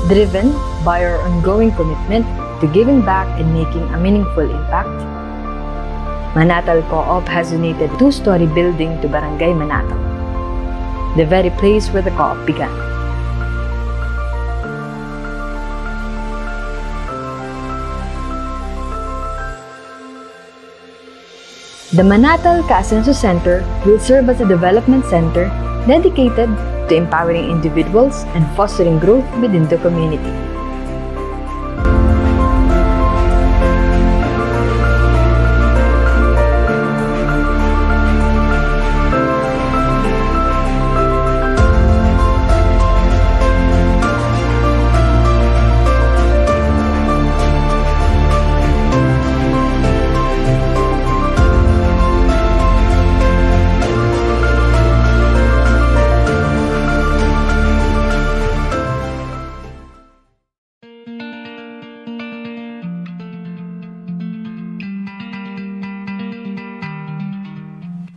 driven by our ongoing commitment to giving back and making a meaningful impact. Manatal Co-op has donated a 2-story building to Barangay Manatal, the very place where the Co-op began. The Manatal Ka-Asenso Center will serve as a development center dedicated to empowering individuals and fostering growth within the community.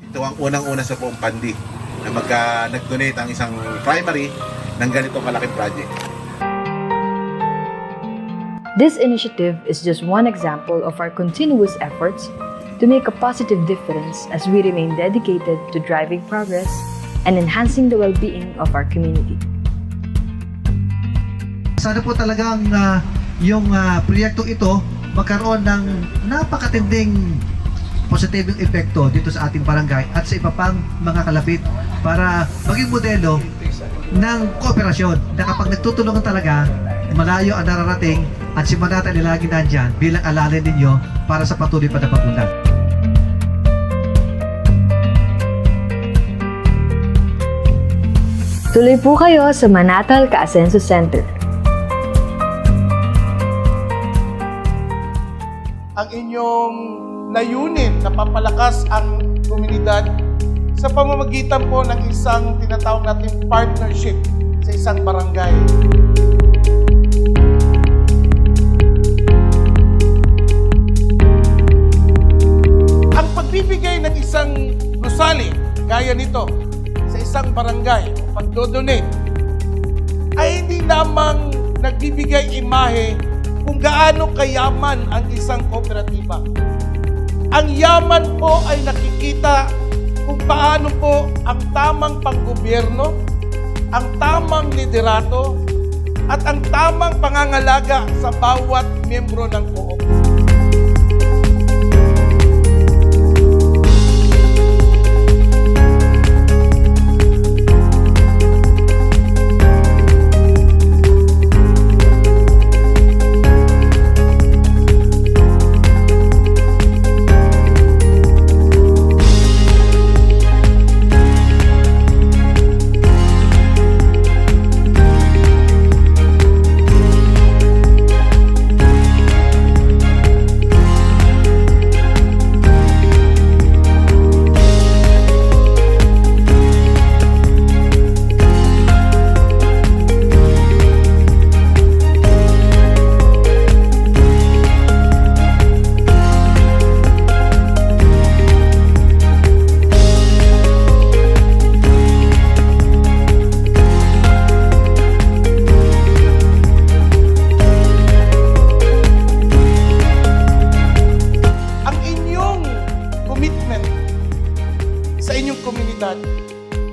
Ito ang unang-una sa buong Pandi na nag-donate ang isang primary ng ganitong kalaking project. This initiative is just one example of our continuous efforts to make a positive difference as we remain dedicated to driving progress and enhancing the well-being of our community. Sana po talagang yung proyektong ito magkaroon ng napakatinding positibong epekto dito sa ating barangay at sa iba pang mga kalapit para maging modelo ng kooperasyon na kapag nagtutulungan talaga, malayo ang nararating at si Manatal ay lagi nandyan bilang alalay ninyo para sa patuloy pa na pag-unlad. Tuloy po kayo sa Manatal Ka-Asenso Center. Ang inyong layunin na papalakas ang komunidad sa pamamagitan po ng isang tinatawag natin partnership sa isang barangay. Ang pagbibigay ng isang gusali gaya nito sa isang barangay, pagdodonate, ay hindi lamang nagbibigay imahe kung gaano kayaman ang isang kooperatiba. Ang yaman po ay nakikita kung paano po ang tamang panggobyerno, ang tamang liderato, at ang tamang pangangalaga sa bawat miyembro ng co-op.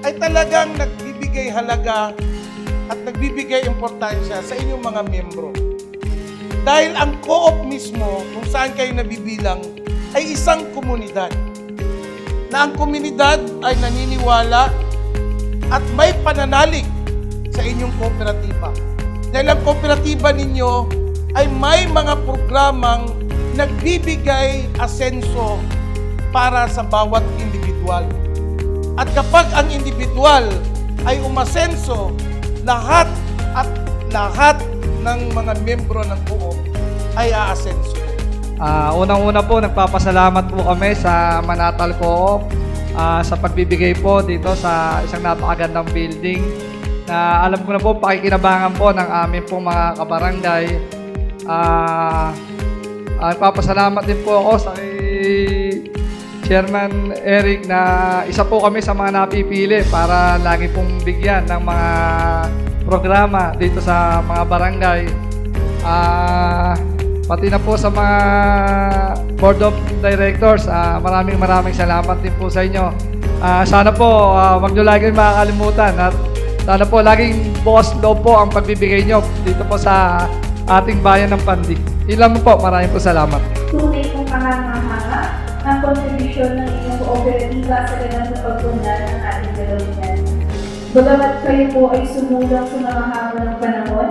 Ay talagang nagbibigay halaga at nagbibigay importansya sa inyong mga miyembro. Dahil ang co-op mismo, kung saan kayo nabibilang, ay isang komunidad. Na ang komunidad ay naniniwala at may pananalig sa inyong kooperatiba. Dahil ang kooperatiba ninyo ay may mga programang nagbibigay asenso para sa bawat individual. At kapag ang individual ay umasenso, lahat ng mga miyembro ng co-op ay aasenso. Unang-una po, nagpapasalamat po kami sa Manatal Co-op sa pagbibigay po dito sa isang napakagandang building na alam ko na po pakikinabangan po ng aming pong mga kabarangay. Nagpapasalamat din po ako sa Chairman Eric na isa po kami sa mga napipili para lagi pong bigyan ng mga programa dito sa mga barangay. Pati na po sa mga Board of Directors, maraming salamat din po sa inyo. Sana po wag nyo laging makakalimutan at sana po laging bukas loob po ang pagbibigay nyo dito po sa ating bayan ng Pandi. Ilan po, maraming po salamat. Tunay kong kahanga-hanga ang kontribusyon ng inyong kooperatiba sa ganang na pagpundan ng ating dalawin. Bagamat kayo po ay sumulang sa mga hamon ng panahon,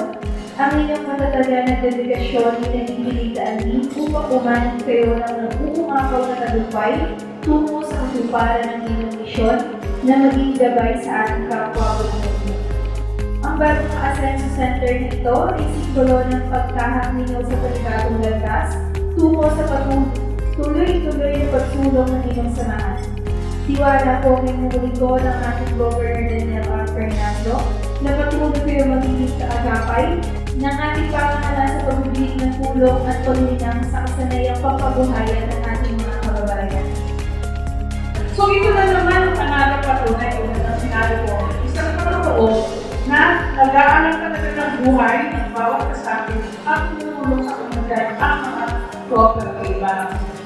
ang inyong katatagan at dedikasyon ay nagpipilitaan din upang umanin kayo ng uumapaw na tagumpay tungo sa katuparan ng inyong misyon na maging gabay sa ating kapwa-Pilipino. Ang bagong Asenso Center nito ay simbolo ng pagkahak ninyo sa panibagong landas tungo sa tuloy-tuloy na pagsulong ng inyong samahan. Tiwala po minumuli ko ng ating Governor Daniel R. Fernando na patuloy kayo magiging kaagapay ng ating pamahalaan sa pagbibigay ng tulong at paglinang sa kasanayang pagpabuhayan ng ating mga kababayan. So ito na naman ang pangalan patunay o ang sinabi ko, isang patotoo na nag-aaral talaga ng buhay ng bawat kasabi at tumulong sa komunidad ang mga kooperatiba.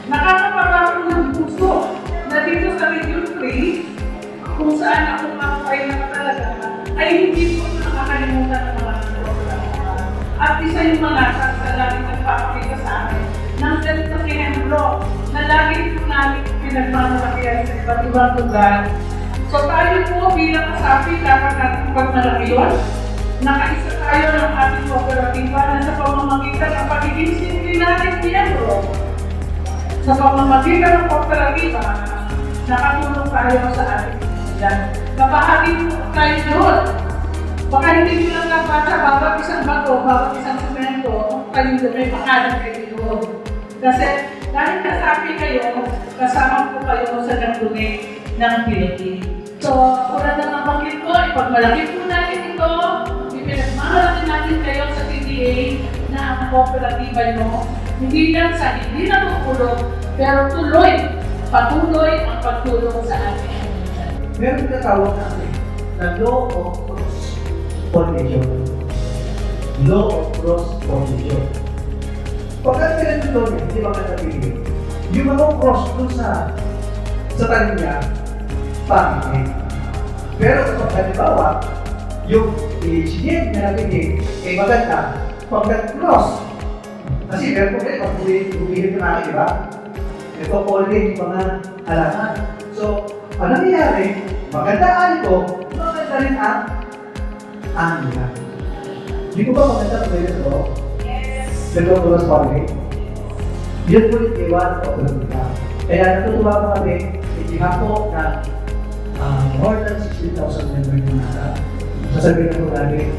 Nakakapararo ng puso na dito sa Region 3, kung saan ako makapay na talaga, ay hindi ko nakakalimutan ng mga kooperatiba. At isa yung mga laging nagpapakita sa amin ng ganitong ehemplo na lagi po namin pinagmamalakihan sa iba't ibang lugar. So tayo po bilang kasapi, dapat natin pagmalaki yun. Nakaisa tayo ng ating kooperatiba na sa pamamagitan ng pagiging simple natin miyembro. Sa pamamagitan ng kooperatiba, nakatulong tayo sa ating komunidad. Kapahagi po tayo doon. Baka hindi nyo lang nabasa bawat isang bato, bawat isang semento, kayo doon may pakalan kayo doon. Kasi dahil kasapi kayo, kasama po kayo sa nag-donate ng Philippines. So, tulad ng nabanggit ko, ipagmalaki po natin ito, ipinagmamalaki natin kayo sa CDA na ang kooperatiba nyo, hindi lang sa hindi natutulog, pero patuloy ang pagtulong sa ating komunidad. Meron tinatawag natin na law of cross-pollination. Law of cross-pollination. Pagkat pinag-ito niya, hindi ba katapigil? Yung mga cross doon sa talim niya, pangit. Pero kung halimbawa, yung PhD na nabigay, ay maganda pagkat-cross. Kasi meron po kayo, pag-uwihin na natin, diba? Ito polling yung mga halaman. So, ano nangyayari? Maganda ito, maganda rin ang nila. Hindi ko ba maganda kung ito ito? Yes! Ito cross polling. Yun po yung iwan o pala. Kaya natutuwa po kami, itihan po na more than 60,000 members na nasa. Sasabihin na po natin,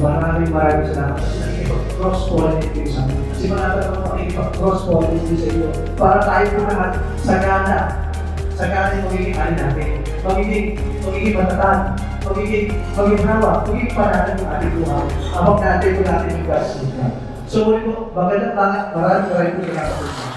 maraming salamat kasi nakikipag-cross-pollinate kayo sa amin. Kasi marami naman makikipag-cross-pollinate sa iyo para tayo po lahat sagana yung magiging alin natin. Magiging matatag, magiging hawak, magiging panatan yung ating buhay. Habang natin po natin yung gas. So, maraming po salamat.